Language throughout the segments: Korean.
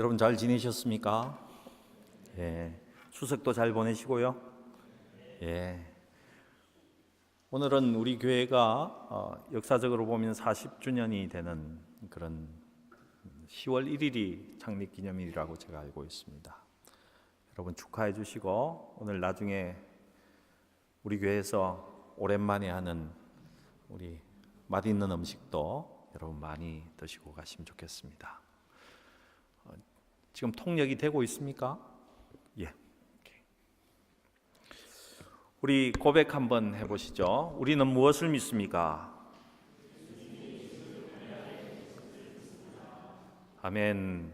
여러분 잘 지내셨습니까? 추석도 잘 보내시고요. 오늘은 우리 교회가 역사적으로 보면 40주년이 되는 그런 10월 1일이 창립 기념일이라고 제가 알고 있습니다. 여러분 축하해 주시고 오늘 나중에 우리 교회에서 오랜만에 하는 우리 맛있는 음식도 여러분 많이 드시고 가시면 좋겠습니다. 지금 통역이 되고 있습니까? 우리 고백 한번 해보시죠. 우리는 무엇을 믿습니까? 아멘.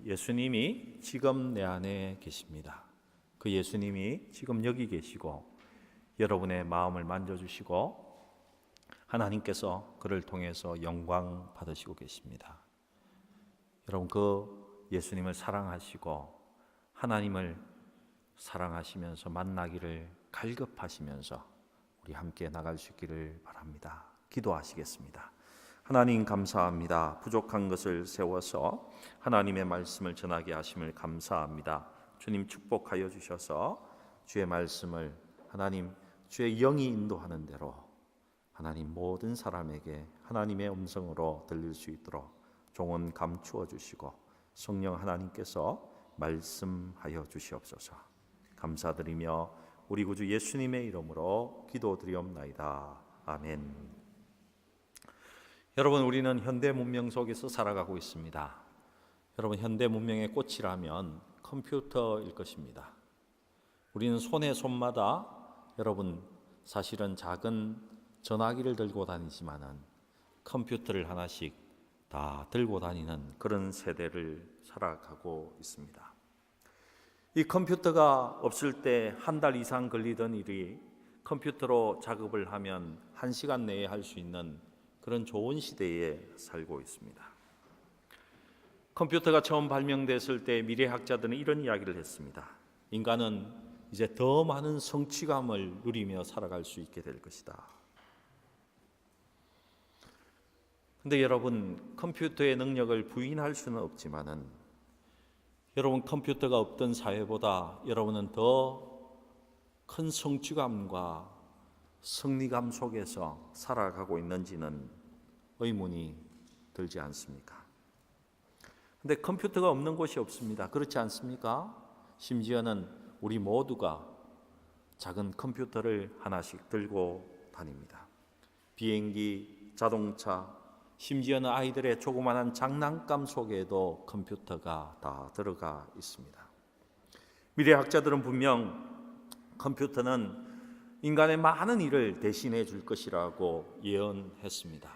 예수님이 지금 내 안에 계십니다. 그 예수님이 지금 여기 계시고 여러분의 마음을 만져주시고 하나님께서 그를 통해서 영광 받으시고 계십니다. 여러분 그 예수님을 사랑하시고 하나님을 사랑하시면서 만나기를 갈급하시면서 우리 함께 나갈 수 있기를 바랍니다. 기도하시겠습니다. 하나님 감사합니다. 부족한 것을 세워서 하나님의 말씀을 전하게 하심을 감사합니다. 주님 축복하여 주셔서 주의 말씀을 하나님 주의 영이 인도하는 대로 하나님 모든 사람에게 하나님의 음성으로 들릴 수 있도록 종은 감추어 주시고 성령 하나님께서 말씀하여 주시옵소서. 감사드리며 우리 구주 예수님의 이름으로 기도드리옵나이다. 아멘. 여러분 우리는 현대 문명 속에서 살아가고 있습니다. 여러분 현대 문명의 꽃이라면 컴퓨터일 것입니다. 우리는 손에 손마다 여러분 사실은 작은 전화기를 들고 다니지만은 컴퓨터를 하나씩 다 들고 다니는 그런 세대를 살아가고 있습니다. 이 컴퓨터가 없을 때 한 달 이상 걸리던 일이 컴퓨터로 작업을 하면 1시간 내에 할 수 있는 그런 좋은 시대에 살고 있습니다. 컴퓨터가 처음 발명됐을 때 미래학자들은 이런 이야기를 했습니다. 인간은 이제 더 많은 성취감을 누리며 살아갈 수 있게 될 것이다. 근데 여러분 컴퓨터의 능력을 부인할 수는 없지만은 여러분 컴퓨터가 없던 사회보다 여러분은 더 큰 성취감과 승리감 속에서 살아가고 있는지는 의문이 들지 않습니까? 근데 컴퓨터가 없는 곳이 없습니다. 그렇지 않습니까? 심지어는 우리 모두가 작은 컴퓨터를 하나씩 들고 다닙니다. 비행기, 자동차, 심지어는 아이들의 조그마한 장난감 속에도 컴퓨터가 다 들어가 있습니다. 미래학자들은 분명 컴퓨터는 인간의 많은 일을 대신해 줄 것이라고 예언했습니다.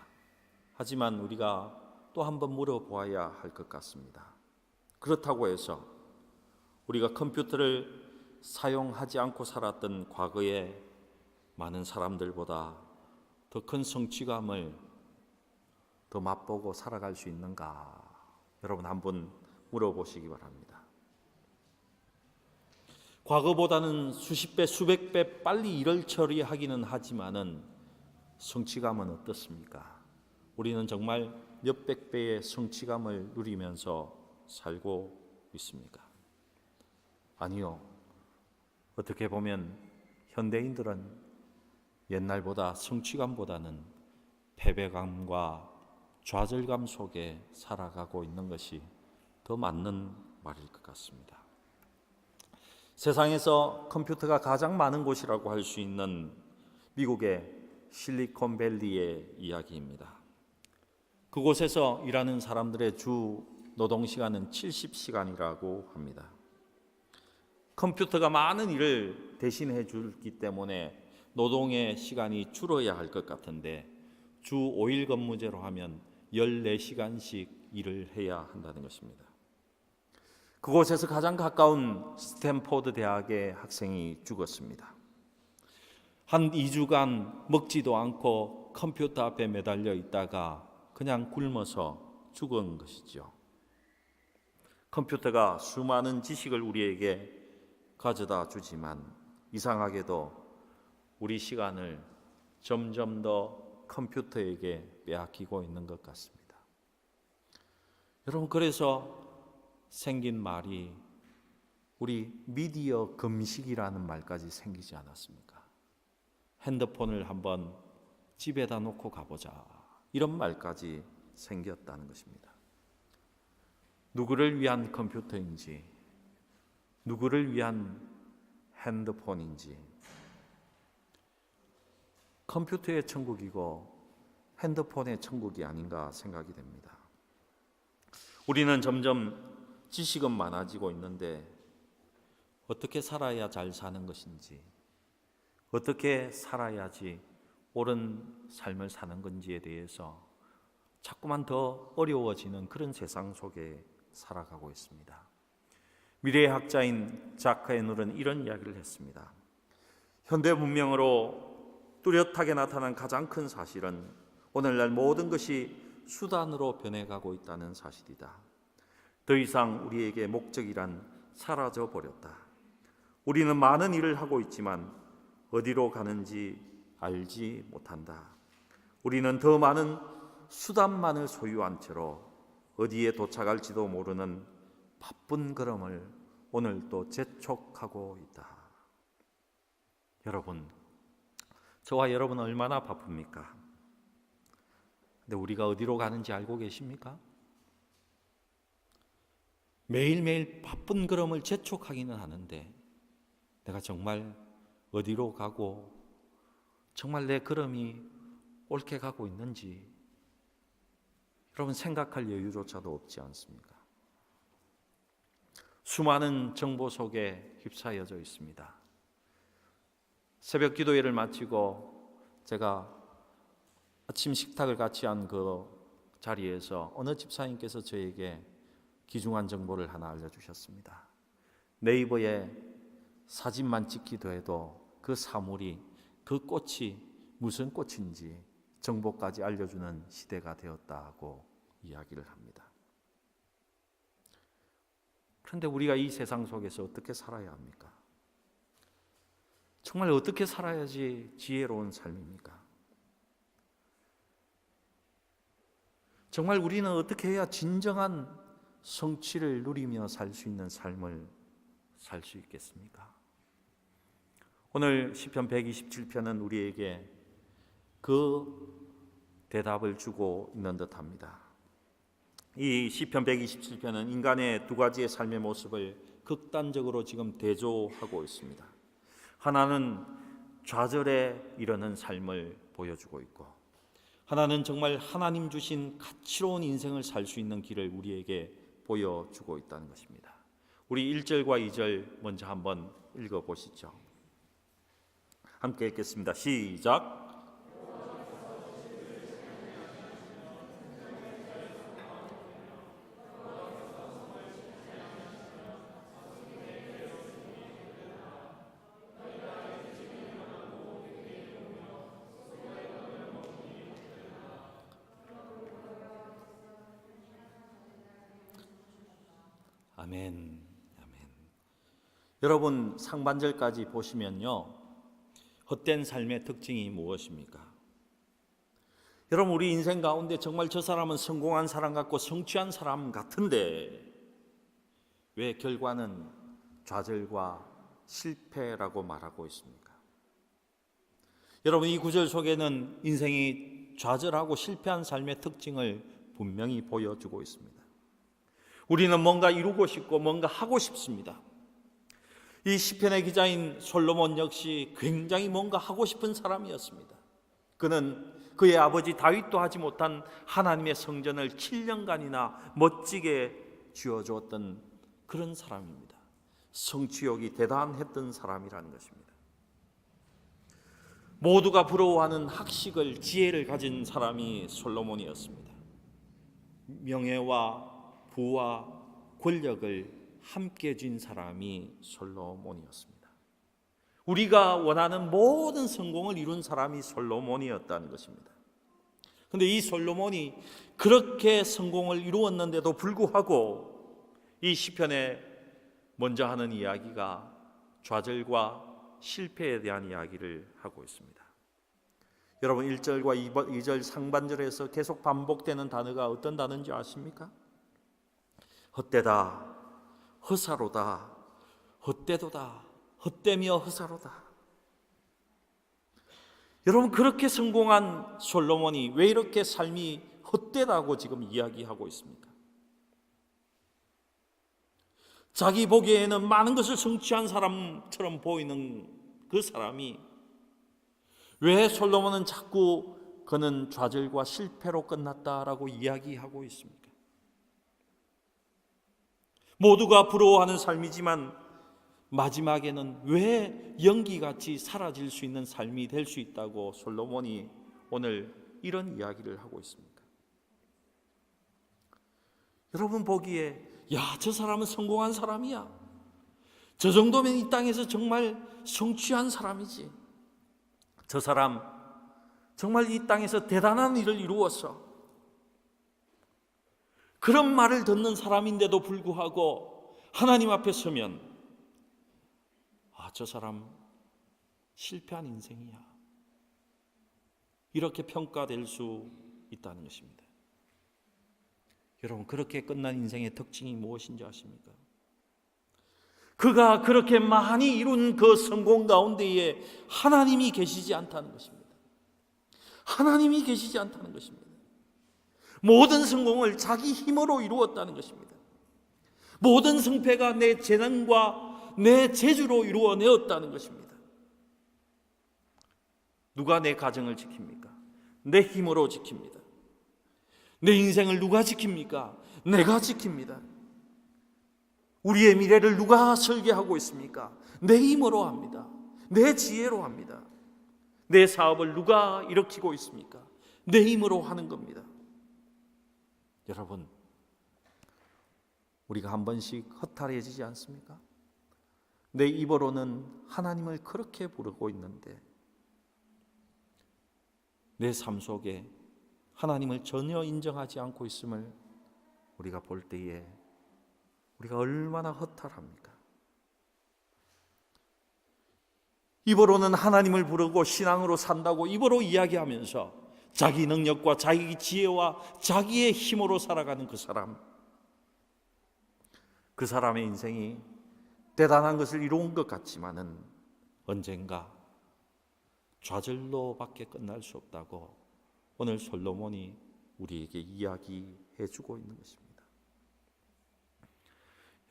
하지만 우리가 또 한번 물어보아야 할 것 같습니다. 그렇다고 해서 우리가 컴퓨터를 사용하지 않고 살았던 과거의 많은 사람들보다 더 큰 성취감을 더 맛보고 살아갈 수 있는가? 여러분 한번 물어보시기 바랍니다. 과거보다는 수십 배, 수백 배 빨리 일을 처리하기는 하지만은 성취감은 어떻습니까? 우리는 정말 몇백 배의 성취감을 누리면서 살고 있습니까? 아니요. 어떻게 보면 현대인들은 옛날보다 성취감보다는 패배감과 좌절감 속에 살아가고 있는 것이 더 맞는 말일 것 같습니다. 세상에서 컴퓨터가 가장 많은 곳이라고 할 수 있는 미국의 실리콘밸리의 이야기입니다. 그곳에서 일하는 사람들의 주 노동시간은 70시간이라고 합니다. 컴퓨터가 많은 일을 대신해 주기 때문에 노동의 시간이 줄어야 할 것 같은데 주 5일 근무제로 하면 14시간씩 일을 해야 한다는 것입니다. 그곳에서 가장 가까운 스탠포드 대학의 학생이 죽었습니다. 한 2주간 먹지도 않고 컴퓨터 앞에 매달려 있다가 그냥 굶어서 죽은 것이죠. 컴퓨터가 수많은 지식을 우리에게 가져다 주지만 이상하게도 우리 시간을 점점 더 컴퓨터에게 빼앗기고 있는 것 같습니다. 여러분, 그래서 생긴 말이 우리 미디어 금식이라는 말까지 생기지 않았습니까? 핸드폰을 한번 집에다 놓고 가보자, 이런 말까지 생겼다는 것입니다. 누구를 위한 컴퓨터인지, 누구를 위한 핸드폰인지, 컴퓨터의 천국이고 핸드폰의 천국이 아닌가 생각이 됩니다. 우리는 점점 지식은 많아지고 있는데 어떻게 살아야 잘 사는 것인지, 어떻게 살아야지 옳은 삶을 사는 건지에 대해서 자꾸만 더 어려워지는 그런 세상 속에 살아가고 있습니다. 미래학자인 자크 에놀은 이런 이야기를 했습니다. 현대 문명으로 뚜렷하게 나타난 가장 큰 사실은 오늘날 모든 것이 수단으로 변해가고 있다는 사실이다. 더 이상 우리에게 목적이란 사라져 버렸다. 우리는 많은 일을 하고 있지만 어디로 가는지 알지 못한다. 우리는 더 많은 수단만을 소유한 채로 어디에 도착할지도 모르는 바쁜 걸음을 오늘도 재촉하고 있다. 여러분, 저와 여러분 얼마나 바쁩니까? 근데 우리가 어디로 가는지 알고 계십니까? 매일매일 바쁜 걸음을 재촉하기는 하는데 내가 정말 어디로 가고 정말 내 걸음이 옳게 가고 있는지 여러분 생각할 여유조차도 없지 않습니까? 수많은 정보 속에 휩싸여져 있습니다. 새벽 기도회를 마치고 제가 아침 식탁을 같이 한 그 자리에서 어느 집사님께서 저에게 귀중한 정보를 하나 알려주셨습니다. 네이버에 사진만 찍기도 해도 그 사물이, 그 꽃이 무슨 꽃인지 정보까지 알려주는 시대가 되었다고 이야기를 합니다. 그런데 우리가 이 세상 속에서 어떻게 살아야 합니까? 정말 어떻게 살아야지 지혜로운 삶입니까? 정말 우리는 어떻게 해야 진정한 성취를 누리며 살 수 있는 삶을 살 수 있겠습니까? 오늘 시편 127편은 우리에게 그 대답을 주고 있는 듯합니다. 이 시편 127편은 인간의 두 가지의 삶의 모습을 극단적으로 지금 대조하고 있습니다. 하나는 좌절에 이르는 삶을 보여주고 있고, 하나는 정말 하나님 주신 가치로운 인생을 살 수 있는 길을 우리에게 보여주고 있다는 것입니다. 우리 1절과 2절 먼저 한번 읽어보시죠. 함께 읽겠습니다. 시작. 아멘, 아멘. 여러분 상반절까지 보시면요, 헛된 삶의 특징이 무엇입니까? 여러분 우리 인생 가운데 정말 저 사람은 성공한 사람 같고 성취한 사람 같은데 왜 결과는 좌절과 실패라고 말하고 있습니까? 여러분 이 구절 속에는 인생이 좌절하고 실패한 삶의 특징을 분명히 보여주고 있습니다. 우리는 뭔가 이루고 싶고 뭔가 하고 싶습니다. 이 시편의 기자인 솔로몬 역시 굉장히 뭔가 하고 싶은 사람이었습니다. 그는 그의 아버지 다윗도 하지 못한 하나님의 성전을 7년간이나 멋지게 지어주었던 그런 사람입니다. 성취욕이 대단했던 사람이라는 것입니다. 모두가 부러워하는 학식을, 지혜를 가진 사람이 솔로몬이었습니다. 명예와 부와 권력을 함께 쥔 사람이 솔로몬이었습니다. 우리가 원하는 모든 성공을 이룬 사람이 솔로몬이었다는 것입니다. 그런데 이 솔로몬이 그렇게 성공을 이루었는데도 불구하고 이 시편에 먼저 하는 이야기가 좌절과 실패에 대한 이야기를 하고 있습니다. 여러분 1절과 2절 상반절에서 계속 반복되는 단어가 어떤 단어인지 아십니까? 헛되다, 허사로다, 헛되도다, 헛되며 허사로다. 여러분, 그렇게 성공한 솔로몬이 왜 이렇게 삶이 헛되다고 지금 이야기하고 있습니까? 자기 보기에는 많은 것을 성취한 사람처럼 보이는 그 사람이 왜 솔로몬은 자꾸 그는 좌절과 실패로 끝났다라고 이야기하고 있습니까? 모두가 부러워하는 삶이지만 마지막에는 왜 연기같이 사라질 수 있는 삶이 될 수 있다고 솔로몬이 오늘 이런 이야기를 하고 있습니까? 여러분 보기에 저 사람은 성공한 사람이야, 저 정도면 이 땅에서 정말 성취한 사람이지, 저 사람 정말 이 땅에서 대단한 일을 이루었어, 그런 말을 듣는 사람인데도 불구하고 하나님 앞에 서면 저 사람 실패한 인생이야, 이렇게 평가될 수 있다는 것입니다. 여러분, 그렇게 끝난 인생의 특징이 무엇인지 아십니까? 그가 그렇게 많이 이룬 그 성공 가운데에 하나님이 계시지 않다는 것입니다. 하나님이 계시지 않다는 것입니다. 모든 성공을 자기 힘으로 이루었다는 것입니다. 모든 성패가 내 재능과 내 재주로 이루어내었다는 것입니다. 누가 내 가정을 지킵니까? 내 힘으로 지킵니다. 내 인생을 누가 지킵니까? 내가 지킵니다. 우리의 미래를 누가 설계하고 있습니까? 내 힘으로 합니다. 내 지혜로 합니다. 내 사업을 누가 일으키고 있습니까? 내 힘으로 하는 겁니다. 여러분, 우리가 한 번씩 허탈해지지 않습니까? 내 입으로는 하나님을 그렇게 부르고 있는데 내 삶 속에 하나님을 전혀 인정하지 않고 있음을 우리가 볼 때에 우리가 얼마나 허탈합니까? 입으로는 하나님을 부르고 신앙으로 산다고 입으로 이야기하면서 자기 능력과 자기 지혜와 자기의 힘으로 살아가는 그 사람, 그 사람의 인생이 대단한 것을 이룬 것 같지만은 언젠가 좌절로밖에 끝날 수 없다고 오늘 솔로몬이 우리에게 이야기해 주고 있는 것입니다.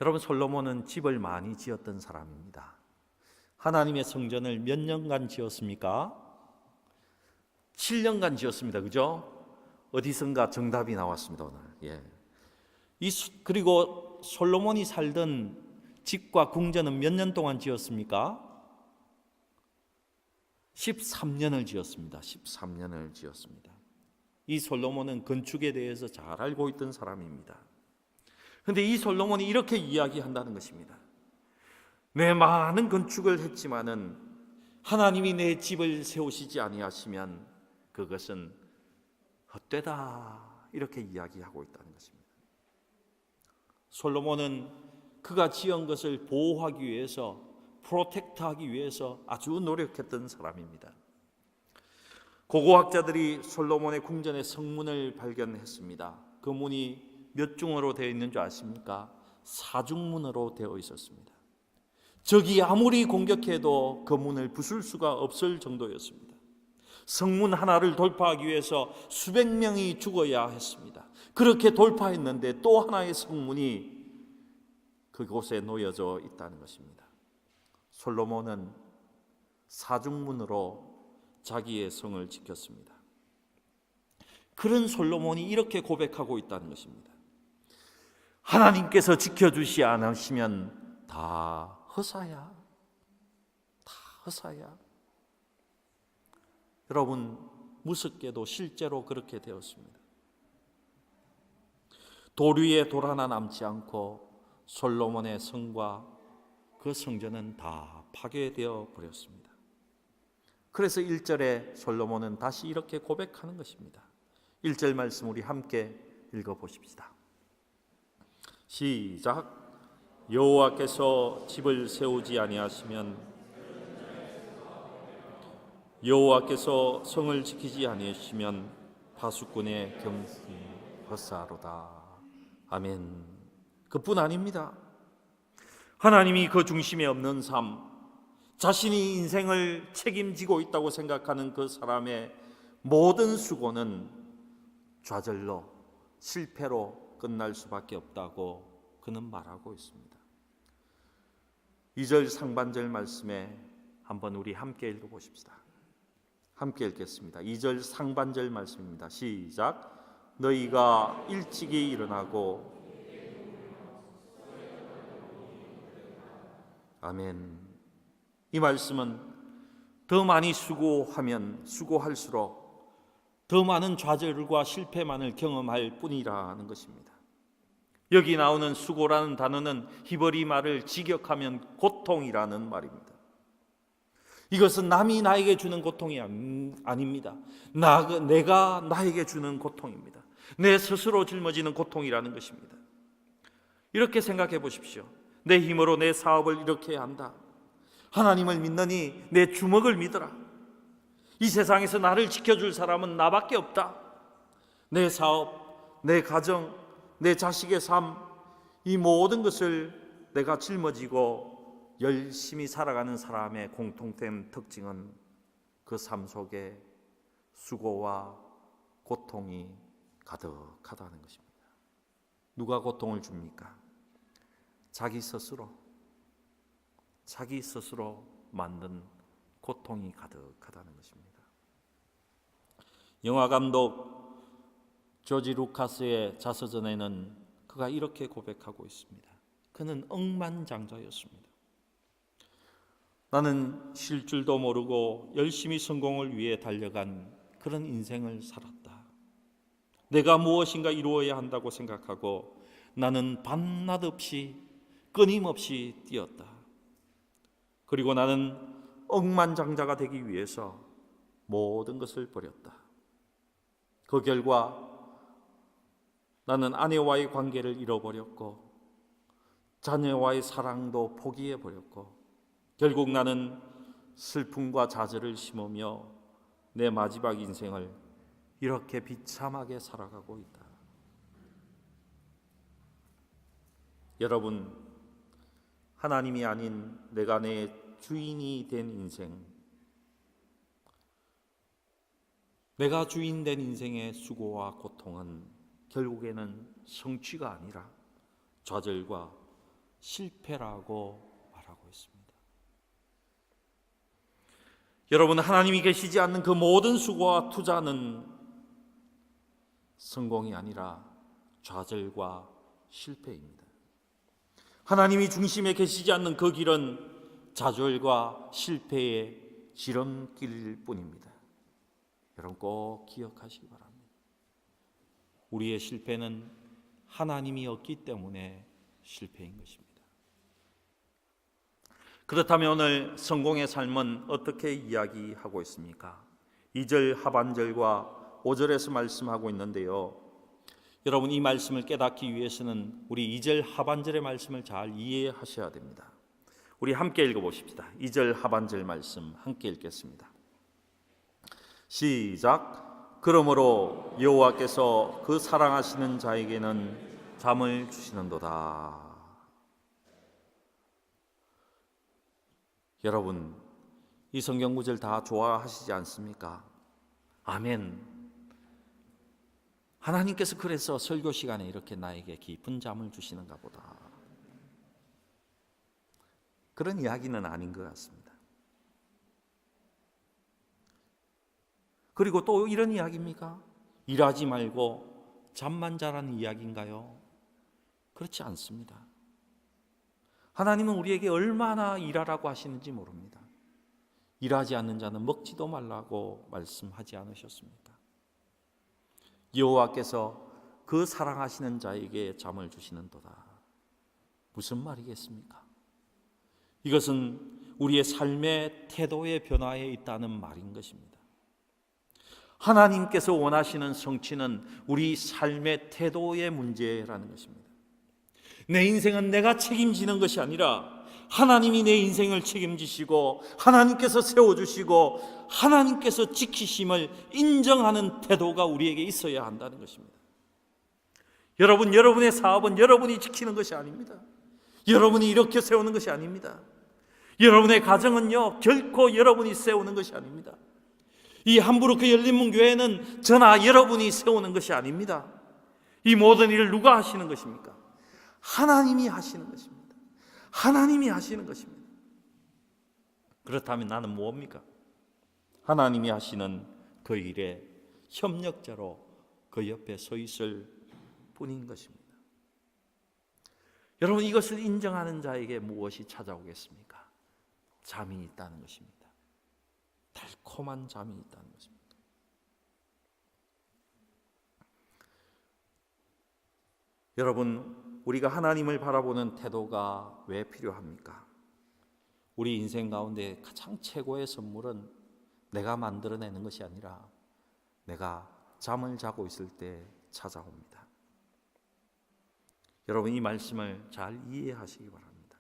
여러분, 솔로몬은 집을 많이 지었던 사람입니다. 하나님의 성전을 몇 년간 지었습니까? 7년간 지었습니다. 그죠? 어디선가 정답이 나왔습니다, 오늘. 그리고 솔로몬이 살던 집과 궁전은 몇 년 동안 지었습니까? 13년을 지었습니다. 13년을 지었습니다. 이 솔로몬은 건축에 대해서 잘 알고 있던 사람입니다. 그런데 이 솔로몬이 이렇게 이야기한다는 것입니다. 내 많은 건축을 했지만은 하나님이 내 집을 세우시지 아니하시면 그것은 헛되다, 이렇게 이야기하고 있다는 것입니다. 솔로몬은 그가 지은 것을 보호하기 위해서, 프로텍트하기 위해서 아주 노력했던 사람입니다. 고고학자들이 솔로몬의 궁전의 성문을 발견했습니다. 그 문이 몇 중으로 되어 있는 줄 아십니까? 4중문으로 되어 있었습니다. 적이 아무리 공격해도 그 문을 부술 수가 없을 정도였습니다. 성문 하나를 돌파하기 위해서 수백 명이 죽어야 했습니다. 그렇게 돌파했는데 또 하나의 성문이 그곳에 놓여져 있다는 것입니다. 솔로몬은 4중문으로 자기의 성을 지켰습니다. 그런 솔로몬이 이렇게 고백하고 있다는 것입니다. 하나님께서 지켜주시 않으시면 다 허사야, 다 허사야. 여러분, 무섭게도 실제로 그렇게 되었습니다. 돌 위에 돌 하나 남지 않고 솔로몬의 성과 그 성전은 다 파괴되어 버렸습니다. 그래서 1절에 솔로몬은 다시 이렇게 고백하는 것입니다. 1절 말씀 우리 함께 읽어보십시다. 시작. 여호와께서 집을 세우지 아니하시면, 여호와께서 성을 지키지 아니하시면 파수꾼의 경성이 헛사로다. 아멘. 그뿐 아닙니다. 하나님이 그 중심에 없는 삶, 자신이 인생을 책임지고 있다고 생각하는 그 사람의 모든 수고는 좌절로, 실패로 끝날 수밖에 없다고 그는 말하고 있습니다. 2절 상반절 말씀에 한번 우리 함께 읽어보십시다. 함께 읽겠습니다. 2절 상반절 말씀입니다. 시작. 너희가 일찍이 일어나고. 아멘. 이 말씀은 더 많이 수고하면 수고할수록 더 많은 좌절과 실패만을 경험할 뿐이라는 것입니다. 여기 나오는 수고라는 단어는 히브리 말을 직역하면 고통이라는 말입니다. 이것은 남이 나에게 주는 고통이 아닙니다. 내가 나에게 주는 고통입니다. 내 스스로 짊어지는 고통이라는 것입니다. 이렇게 생각해 보십시오. 내 힘으로 내 사업을 이렇게 해야 한다. 하나님을 믿느니 내 주먹을 믿어라. 이 세상에서 나를 지켜줄 사람은 나밖에 없다. 내 사업, 내 가정, 내 자식의 삶, 이 모든 것을 내가 짊어지고 열심히 살아가는 사람의 공통된 특징은 그 삶 속에 수고와 고통이 가득하다는 것입니다. 누가 고통을 줍니까? 자기 스스로 만든 고통이 가득하다는 것입니다. 영화 감독 조지 루카스의 자서전에는 그가 이렇게 고백하고 있습니다. 그는 억만장자였습니다. 나는 쉴 줄도 모르고 열심히 성공을 위해 달려간 그런 인생을 살았다. 내가 무엇인가 이루어야 한다고 생각하고 나는 밤낮 없이 끊임없이 뛰었다. 그리고 나는 억만장자가 되기 위해서 모든 것을 버렸다. 그 결과 나는 아내와의 관계를 잃어버렸고 자녀와의 사랑도 포기해버렸고 결국 나는 슬픔과 좌절을 심으며 내 마지막 인생을 이렇게 비참하게 살아가고 있다. 여러분, 하나님이 아닌 내가 내 주인이 된 인생, 내가 주인 된 인생의 수고와 고통은 결국에는 성취가 아니라 좌절과 실패라고 말하고 있습니다. 여러분, 하나님이 계시지 않는 그 모든 수고와 투자는 성공이 아니라 좌절과 실패입니다. 하나님이 중심에 계시지 않는 그 길은 좌절과 실패의 지름길일 뿐입니다. 여러분 꼭 기억하시기 바랍니다. 우리의 실패는 하나님이 없기 때문에 실패인 것입니다. 그렇다면 오늘 성공의 삶은 어떻게 이야기하고 있습니까? 2절 하반절과 5절에서 말씀하고 있는데요. 여러분 이 말씀을 깨닫기 위해서는 우리 2절 하반절의 말씀을 잘 이해하셔야 됩니다. 우리 함께 읽어보십시다. 2절 하반절 말씀 함께 읽겠습니다. 시작. 그러므로 여호와께서 그 사랑하시는 자에게는 잠을 주시는도다. 여러분 이 성경 구절 다 좋아하시지 않습니까? 아멘. 하나님께서 그래서 설교 시간에 이렇게 나에게 깊은 잠을 주시는가 보다. 그런 이야기는 아닌 것 같습니다. 그리고 또 이런 이야기입니까? 일하지 말고 잠만 자라는 이야기인가요? 그렇지 않습니다. 하나님은 우리에게 얼마나 일하라고 하시는지 모릅니다. 일하지 않는 자는 먹지도 말라고 말씀하지 않으셨습니까? 여호와께서 그 사랑하시는 자에게 잠을 주시는도다. 무슨 말이겠습니까? 이것은 우리의 삶의 태도의 변화에 있다는 말인 것입니다. 하나님께서 원하시는 성취는 우리 삶의 태도의 문제라는 것입니다. 내 인생은 내가 책임지는 것이 아니라 하나님이 내 인생을 책임지시고 하나님께서 세워주시고 하나님께서 지키심을 인정하는 태도가 우리에게 있어야 한다는 것입니다. 여러분, 여러분의 사업은 여러분이 지키는 것이 아닙니다. 여러분이 이렇게 세우는 것이 아닙니다. 여러분의 가정은요, 결코 여러분이 세우는 것이 아닙니다. 이 함부르크 열린문교회는 저나 여러분이 세우는 것이 아닙니다. 이 모든 일을 누가 하시는 것입니까? 하나님이 하시는 것입니다. 하나님이 하시는 것입니다. 그렇다면 나는 무엇입니까? 하나님이 하시는 그 일에 협력자로 그 옆에 서 있을 뿐인 것입니다. 여러분, 이것을 인정하는 자에게 무엇이 찾아오겠습니까? 잠이 있다는 것입니다. 달콤한 잠이 있다는 것입니다. 여러분, 우리가 하나님을 바라보는 태도가 왜 필요합니까? 우리 인생 가운데 가장 최고의 선물은 내가 만들어내는 것이 아니라 내가 잠을 자고 있을 때 찾아옵니다. 여러분, 이 말씀을 잘 이해하시기 바랍니다.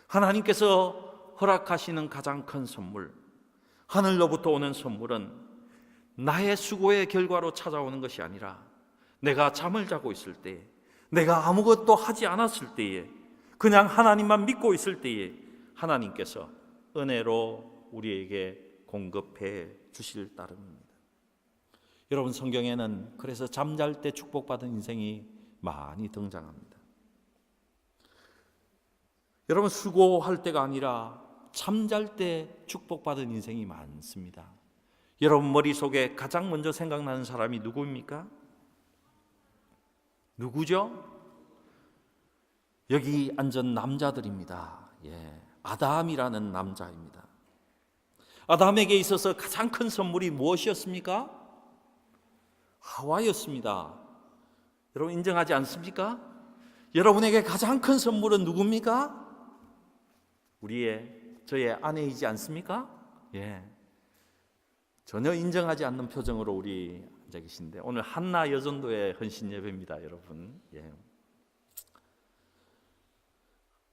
하나님께서 허락하시는 가장 큰 선물, 하늘로부터 오는 선물은 나의 수고의 결과로 찾아오는 것이 아니라 내가 잠을 자고 있을 때, 내가 아무것도 하지 않았을 때에, 그냥 하나님만 믿고 있을 때에 하나님께서 은혜로 우리에게 공급해 주실 따름입니다. 여러분, 성경에는 그래서 잠잘 때 축복받은 인생이 많이 등장합니다. 여러분, 수고할 때가 아니라 잠잘 때 축복받은 인생이 많습니다. 여러분 머릿속에 가장 먼저 생각나는 사람이 누구입니까? 누구죠? 여기 앉은 남자들입니다. 아담이라는 남자입니다. 아담에게 있어서 가장 큰 선물이 무엇이었습니까? 하와였습니다. 여러분 인정하지 않습니까? 여러분에게 가장 큰 선물은 누굽니까? 저의 아내이지 않습니까? 전혀 인정하지 않는 표정으로 우리 앉아 계신데, 오늘 한나 여전도의 헌신 예배입니다, 여러분.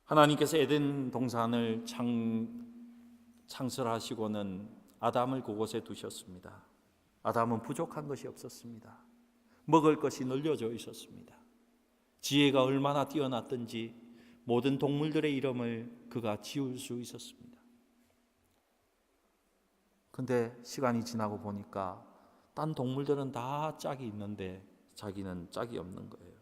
하나님께서 에덴 동산을 창설하시고는 아담을 그곳에 두셨습니다. 아담은 부족한 것이 없었습니다. 먹을 것이 널려져 있었습니다. 지혜가 얼마나 뛰어났든지 모든 동물들의 이름을 그가 지을 수 있었습니다. 근데 시간이 지나고 보니까 딴 동물들은 다 짝이 있는데 자기는 짝이 없는 거예요.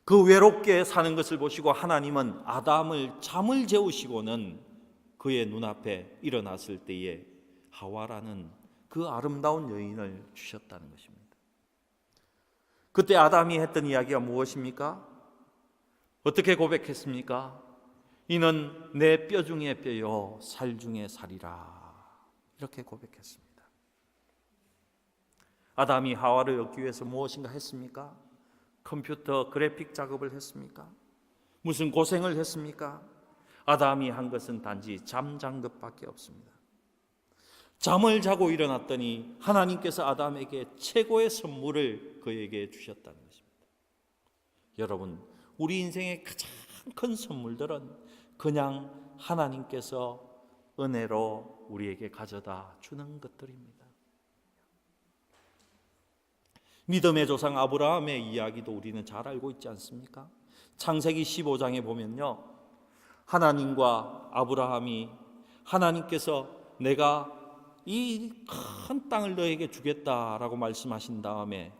그 외롭게 사는 것을 보시고 하나님은 아담을 잠을 재우시고는 그의 눈앞에 일어났을 때에 하와라는 그 아름다운 여인을 주셨다는 것입니다. 그때 아담이 했던 이야기가 무엇입니까? 어떻게 고백했습니까? 이는 내 뼈 중에 뼈요 살 중에 살이라, 이렇게 고백했습니다. 아담이 하와를 얻기 위해서 무엇인가 했습니까? 컴퓨터 그래픽 작업을 했습니까? 무슨 고생을 했습니까? 아담이 한 것은 단지 잠잔 것밖에 없습니다. 잠을 자고 일어났더니 하나님께서 아담에게 최고의 선물을 그에게 주셨다는 것입니다. 여러분, 우리 인생의 가장 큰 선물들은 그냥 하나님께서 은혜로 우리에게 가져다 주는 것들입니다. 믿음의 조상 아브라함의 이야기도 우리는 잘 알고 있지 않습니까? 창세기 15장에 보면요, 하나님과 아브라함이, 하나님께서 내가 이 큰 땅을 너에게 주겠다라고 말씀하신 다음에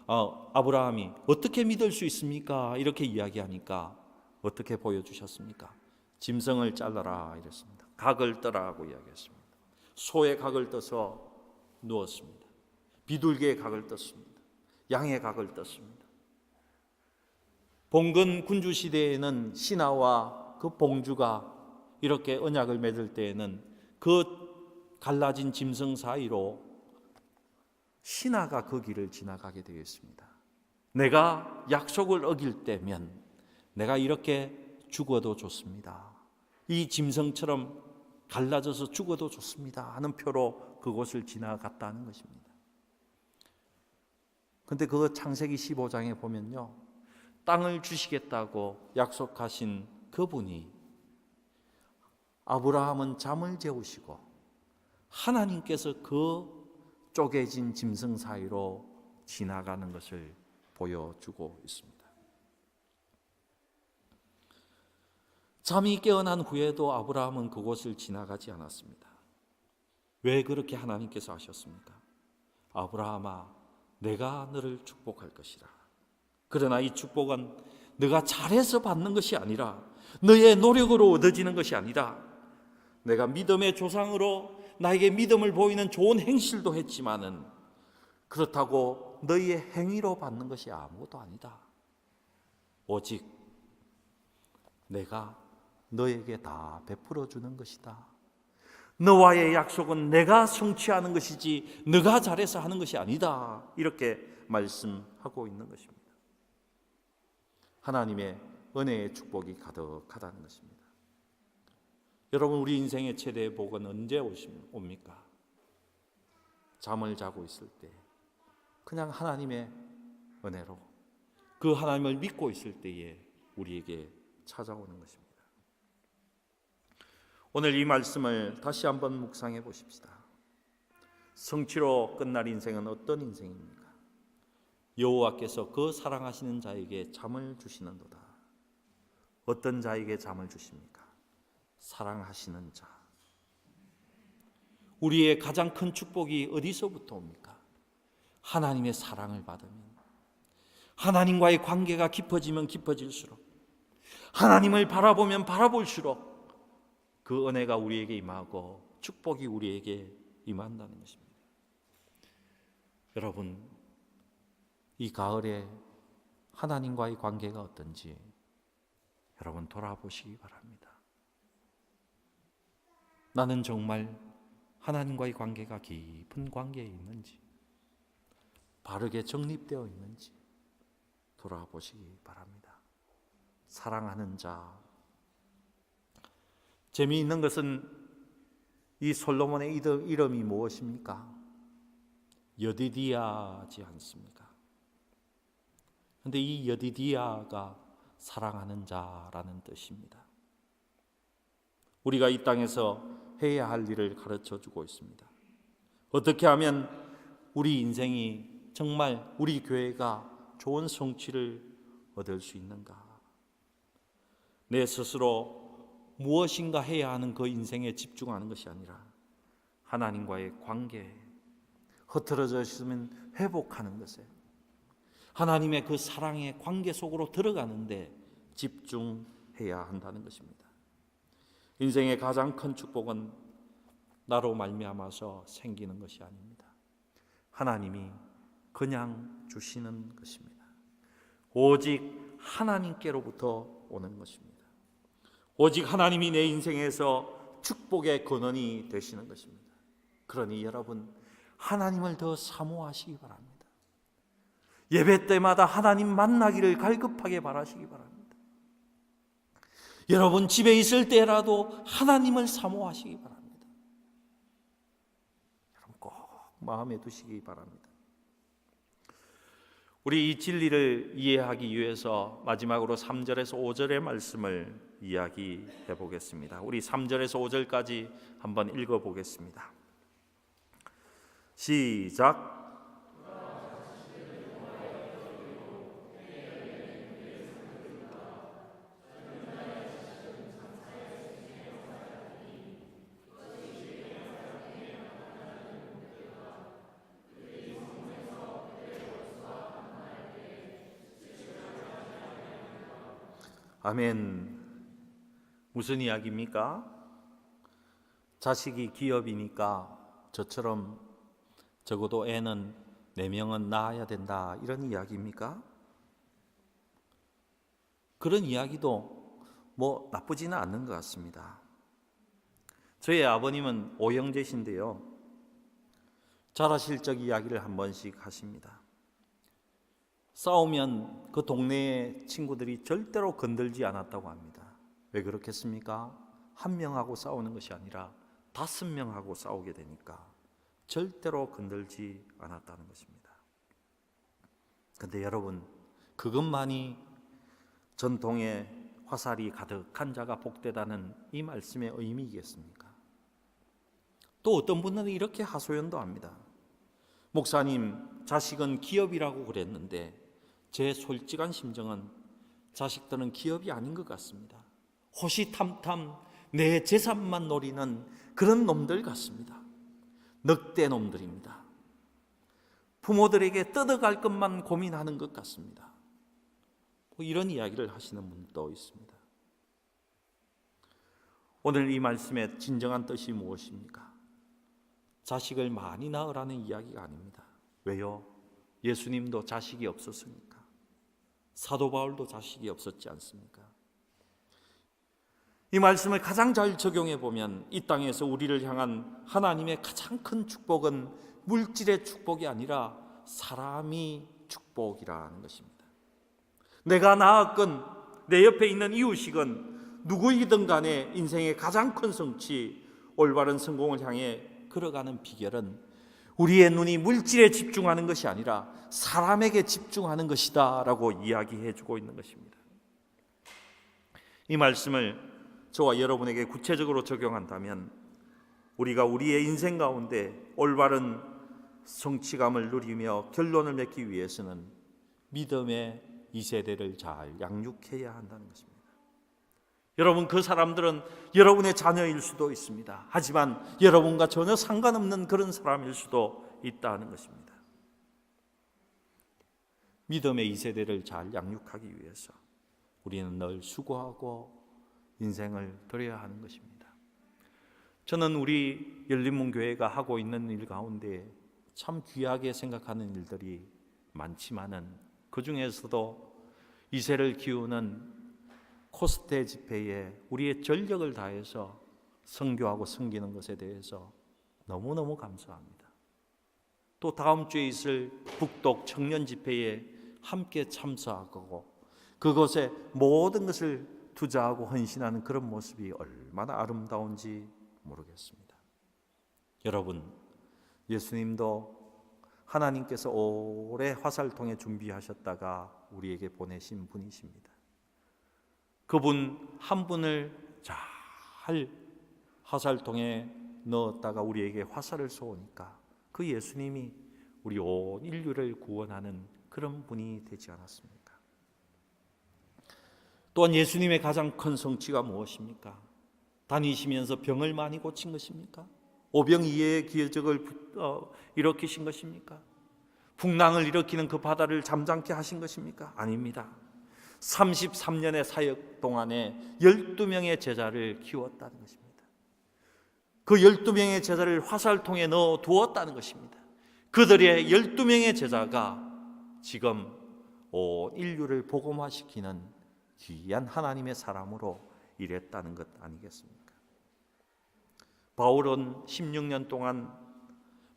아브라함이 어떻게 믿을 수 있습니까? 이렇게 이야기하니까 어떻게 보여주셨습니까? 짐승을 잘라라 이랬습니다. 각을 떠라고 이야기했습니다. 소의 각을 떠서 누웠습니다. 비둘기의 각을 떴습니다. 양의 각을 떴습니다. 봉건 군주 시대에는 신하와 그 봉주가 이렇게 언약을 맺을 때에는 그 갈라진 짐승 사이로 신하가 그 길을 지나가게 되어 있습니다. 내가 약속을 어길 때면 내가 이렇게 죽어도 좋습니다. 이 짐승처럼 갈라져서 죽어도 좋습니다 하는 표로 그곳을 지나갔다는 것입니다. 그런데 그 창세기 15장에 보면요, 땅을 주시겠다고 약속하신 그분이 아브라함은 잠을 재우시고 하나님께서 그 쪼개진 짐승 사이로 지나가는 것을 보여주고 있습니다. 잠이 깨어난 후에도 아브라함은 그곳을 지나가지 않았습니다. 왜 그렇게 하나님께서 하셨습니까? 아브라함아, 내가 너를 축복할 것이라. 그러나 이 축복은 네가 잘해서 받는 것이 아니라, 너의 노력으로 얻어지는 것이 아니라, 내가 믿음의 조상으로 나에게 믿음을 보이는 좋은 행실도 했지만은 그렇다고 너희의 행위로 받는 것이 아무것도 아니다. 오직 내가 너에게 다 베풀어 주는 것이다. 너와의 약속은 내가 성취하는 것이지 네가 잘해서 하는 것이 아니다. 이렇게 말씀하고 있는 것입니다. 하나님의 은혜의 축복이 가득하다는 것입니다. 여러분, 우리 인생의 최대의 복은 언제 옵니까? 잠을 자고 있을 때, 그냥 하나님의 은혜로 그 하나님을 믿고 있을 때에 우리에게 찾아오는 것입니다. 오늘 이 말씀을 다시 한번 묵상해 보십시다. 성취로 끝날 인생은 어떤 인생입니까? 여호와께서 그 사랑하시는 자에게 잠을 주시는도다. 어떤 자에게 잠을 주십니까? 사랑하시는 자. 우리의 가장 큰 축복이 어디서부터 옵니까? 하나님의 사랑을 받으면, 하나님과의 관계가 깊어지면 깊어질수록, 하나님을 바라보면 바라볼수록 그 은혜가 우리에게 임하고 축복이 우리에게 임한다는 것입니다. 여러분, 이 가을에 하나님과의 관계가 어떤지 여러분 돌아보시기 바랍니다. 나는 정말 하나님과의 관계가 깊은 관계에 있는지, 바르게 정립되어 있는지 돌아보시기 바랍니다. 사랑하는 자. 재미있는 것은 이 솔로몬의 이름이 무엇입니까? 여디디야지 않습니까? 그런데 이 여디디야가 사랑하는 자라는 뜻입니다. 우리가 이 땅에서 해야 할 일을 가르쳐 주고 있습니다. 어떻게 하면 우리 인생이 정말 우리 교회가 좋은 성취를 얻을 수 있는가? 내 스스로 무엇인가 해야 하는 그 인생에 집중하는 것이 아니라 하나님과의 관계, 흐트러져 있으면 회복하는 것에, 하나님의 그 사랑의 관계 속으로 들어가는데 집중해야 한다는 것입니다. 인생의 가장 큰 축복은 나로 말미암아서 생기는 것이 아닙니다. 하나님이 그냥 주시는 것입니다. 오직 하나님께로부터 오는 것입니다. 오직 하나님이 내 인생에서 축복의 근원이 되시는 것입니다. 그러니 여러분, 하나님을 더 사모하시기 바랍니다. 예배 때마다 하나님 만나기를 갈급하게 바라시기 바랍니다. 여러분, 집에 있을 때라도 하나님을 사모하시기 바랍니다. 여러분, 꼭 마음에 두시기 바랍니다. 우리 이 진리를 이해하기 위해서 마지막으로 3절에서 5절의 말씀을 이야기해 보겠습니다. 우리 3절에서 5절까지 한번 읽어 보겠습니다. 시작. 아멘. 무슨 이야기입니까? 자식이 기업이니까 저처럼 적어도 애는 4명은 낳아야 된다, 이런 이야기입니까? 그런 이야기도 뭐 나쁘지는 않는 것 같습니다. 저희 아버님은 오형제신데요, 자라실적 이야기를 한 번씩 하십니다. 싸우면 그 동네의 친구들이 절대로 건들지 않았다고 합니다. 왜 그렇겠습니까? 한 명하고 싸우는 것이 아니라 5명하고 싸우게 되니까 절대로 건들지 않았다는 것입니다. 그런데 여러분, 그것만이 전통의 화살이 가득한 자가 복되다는 이 말씀의 의미이겠습니까? 또 어떤 분은 이렇게 하소연도 합니다. 목사님, 자식은 기업이라고 그랬는데 제 솔직한 심정은 자식들은 기업이 아닌 것 같습니다. 호시탐탐 내 재산만 노리는 그런 놈들 같습니다. 늑대 놈들입니다. 부모들에게 뜯어갈 것만 고민하는 것 같습니다. 이런 이야기를 하시는 분도 있습니다. 오늘 이 말씀의 진정한 뜻이 무엇입니까? 자식을 많이 낳으라는 이야기가 아닙니다. 왜요? 예수님도 자식이 없었으니까. 사도 바울도 자식이 없었지 않습니까? 이 말씀을 가장 잘 적용해 보면 이 땅에서 우리를 향한 하나님의 가장 큰 축복은 물질의 축복이 아니라 사람이 축복이라는 것입니다. 내가 낳았건 내 옆에 있는 이웃이건 누구이든 간에 인생의 가장 큰 성취, 올바른 성공을 향해 걸어가는 비결은 우리의 눈이 물질에 집중하는 것이 아니라 사람에게 집중하는 것이다 라고 이야기해 주고 있는 것입니다. 이 말씀을 저와 여러분에게 구체적으로 적용한다면 우리가 우리의 인생 가운데 올바른 성취감을 누리며 결론을 맺기 위해서는 믿음의 2세대를 잘 양육해야 한다는 것입니다. 여러분, 그 사람들은 여러분의 자녀일 수도 있습니다. 하지만 여러분과 전혀 상관없는 그런 사람일 수도 있다는 것입니다. 믿음의 2세대를 잘 양육하기 위해서 우리는 늘 수고하고 인생을 드려야 하는 것입니다. 저는 우리 열린문교회가 하고 있는 일 가운데 참 귀하게 생각하는 일들이 많지만은 그 중에서도 2세를 키우는 코스테 집회에 우리의 전력을 다해서 선교하고 섬기는 것에 대해서 너무너무 감사합니다. 또 다음 주에 있을 북독 청년 집회에 함께 참석하고 그것에 모든 것을 투자하고 헌신하는 그런 모습이 얼마나 아름다운지 모르겠습니다. 여러분, 예수님도 하나님께서 오래 화살통에 준비하셨다가 우리에게 보내신 분이십니다. 그분 한 분을 잘 화살통에 넣었다가 우리에게 화살을 쏘니까 그 예수님이 우리 온 인류를 구원하는 그런 분이 되지 않았습니까? 또한 예수님의 가장 큰 성취가 무엇입니까? 다니시면서 병을 많이 고친 것입니까? 오병이어의 기적을 일으키신 것입니까? 풍랑을 일으키는 그 바다를 잠잠케 하신 것입니까? 아닙니다. 33년의 사역 동안에 12명의 제자를 키웠다는 것입니다. 그 12명의 제자를 화살통에 넣어 두었다는 것입니다. 그들의 12명의 제자가 지금 온 인류를 복음화시키는 귀한 하나님의 사람으로 일했다는 것 아니겠습니까? 바울은 16년 동안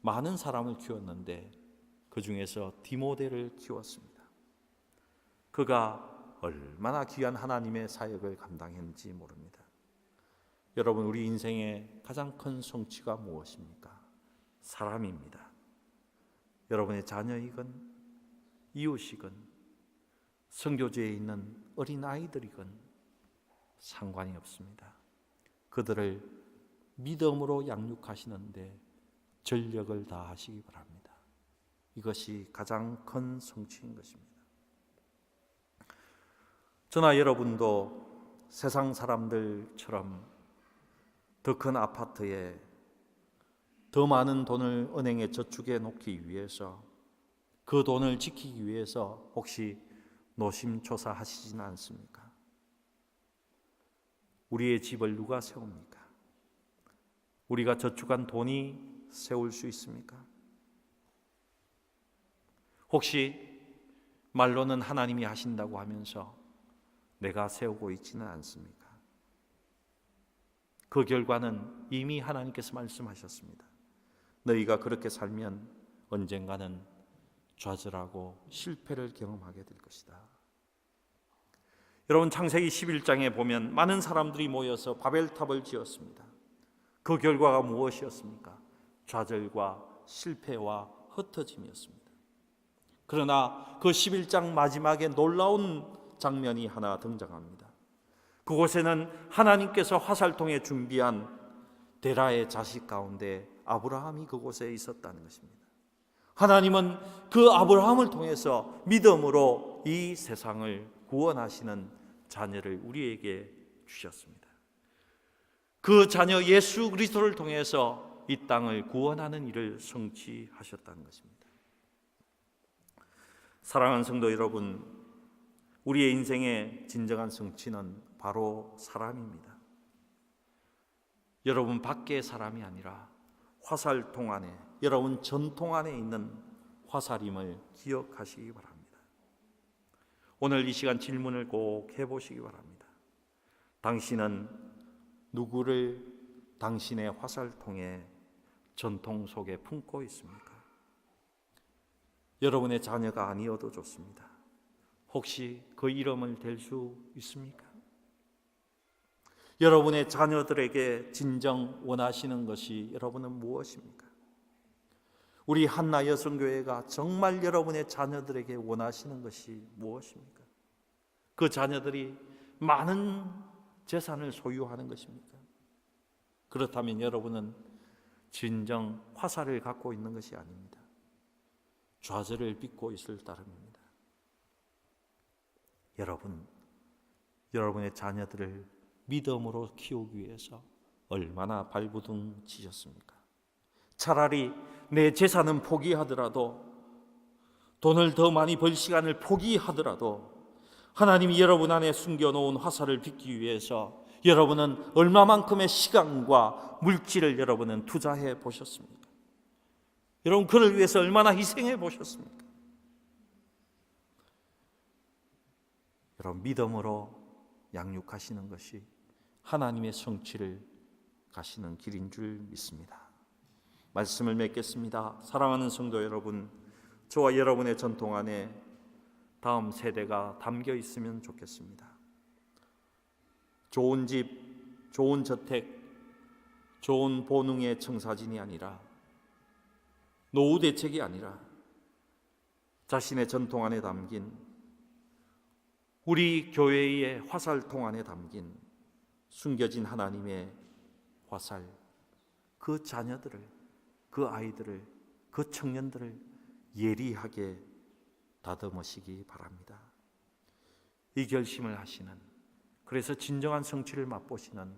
많은 사람을 키웠는데 그 중에서 디모데를 키웠습니다. 그가 얼마나 귀한 하나님의 사역을 감당했는지 모릅니다. 여러분, 우리 인생의 가장 큰 성취가 무엇입니까? 사람입니다. 여러분의 자녀이건 이웃이건 선교지에 있는 어린아이들이건 상관이 없습니다. 그들을 믿음으로 양육하시는데 전력을 다하시기 바랍니다. 이것이 가장 큰 성취인 것입니다. 저나 여러분도 세상 사람들처럼 더 큰 아파트에 더 많은 돈을 은행에 저축해 놓기 위해서 그 돈을 지키기 위해서 혹시 노심초사하시지는 않습니까? 우리의 집을 누가 세웁니까? 우리가 저축한 돈이 세울 수 있습니까? 혹시 말로는 하나님이 하신다고 하면서 내가 세우고 있지는 않습니까? 그 결과는 이미 하나님께서 말씀하셨습니다. 너희가 그렇게 살면 언젠가는 좌절하고 실패를 경험하게 될 것이다. 여러분, 창세기 11장에 보면 많은 사람들이 모여서 바벨탑을 지었습니다. 그 결과가 무엇이었습니까? 좌절과 실패와 흩어짐이었습니다. 그러나 그 11장 마지막에 놀라운 장면이 하나 등장합니다. 그곳에는 하나님께서 화살통에 준비한 데라의 자식 가운데 아브라함이 그곳에 있었다는 것입니다. 하나님은 그 아브라함을 통해서 믿음으로 이 세상을 구원하시는 자녀를 우리에게 주셨습니다. 그 자녀 예수 그리스도를 통해서 이 땅을 구원하는 일을 성취하셨다는 것입니다. 사랑하는 성도 여러분, 우리의 인생의 진정한 성취는 바로 사람입니다. 여러분 밖의 사람이 아니라 화살통 안에, 여러분 전통 안에 있는 화살임을 기억하시기 바랍니다. 오늘 이 시간 질문을 꼭 해보시기 바랍니다. 당신은 누구를 당신의 화살통에 전통 속에 품고 있습니까? 여러분의 자녀가 아니어도 좋습니다. 혹시 그 이름을 댈 수 있습니까? 여러분의 자녀들에게 진정 원하시는 것이 여러분은 무엇입니까? 우리 한나 여성교회가 정말 여러분의 자녀들에게 원하시는 것이 무엇입니까? 그 자녀들이 많은 재산을 소유하는 것입니까? 그렇다면 여러분은 진정 화살을 갖고 있는 것이 아닙니다. 좌절을 빚고 있을 따름입니다. 여러분의 자녀들을 믿음으로 키우기 위해서 얼마나 발부둥 치셨습니까? 차라리 내 재산은 포기하더라도, 돈을 더 많이 벌 시간을 포기하더라도 하나님이 여러분 안에 숨겨놓은 화살을 빚기 위해서 여러분은 얼마만큼의 시간과 물질을 여러분은 투자해 보셨습니까? 여러분 그를 위해서 얼마나 희생해 보셨습니까? 여러분 믿음으로 양육하시는 것이 하나님의 성취를 가시는 길인 줄 믿습니다. 말씀을 맺겠습니다. 사랑하는 성도 여러분, 저와 여러분의 전통 안에 다음 세대가 담겨 있으면 좋겠습니다. 좋은 집, 좋은 저택, 좋은 보능의 청사진이 아니라, 노후 대책이 아니라 자신의 전통 안에 담긴, 우리 교회의 화살통 안에 담긴 숨겨진 하나님의 화살, 그 자녀들을, 그 아이들을, 그 청년들을 예리하게 다듬으시기 바랍니다. 이 결심을 하시는, 그래서 진정한 성취를 맛보시는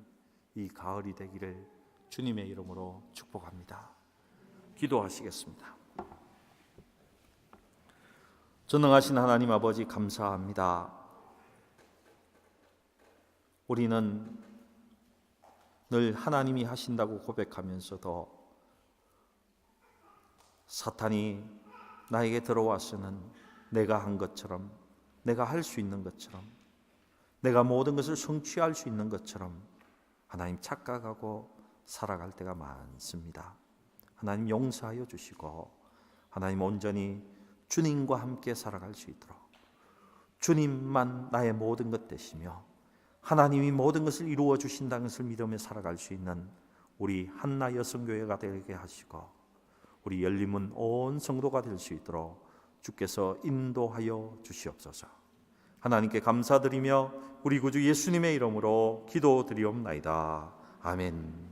이 가을이 되기를 주님의 이름으로 축복합니다. 기도하시겠습니다. 전능하신 하나님 아버지 감사합니다. 우리는 늘 하나님이 하신다고 고백하면서도 사탄이 나에게 들어와서는 내가 한 것처럼, 내가 할 수 있는 것처럼, 내가 모든 것을 성취할 수 있는 것처럼 하나님 착각하고 살아갈 때가 많습니다. 하나님 용서하여 주시고 하나님 온전히 주님과 함께 살아갈 수 있도록, 주님만 나의 모든 것 되시며 하나님이 모든 것을 이루어 주신다는 것을 믿으며 살아갈 수 있는 우리 한나 여성교회가 되게 하시고 우리 열림은 온 성도가 될 수 있도록 주께서 인도하여 주시옵소서. 하나님께 감사드리며 우리 구주 예수님의 이름으로 기도드리옵나이다. 아멘.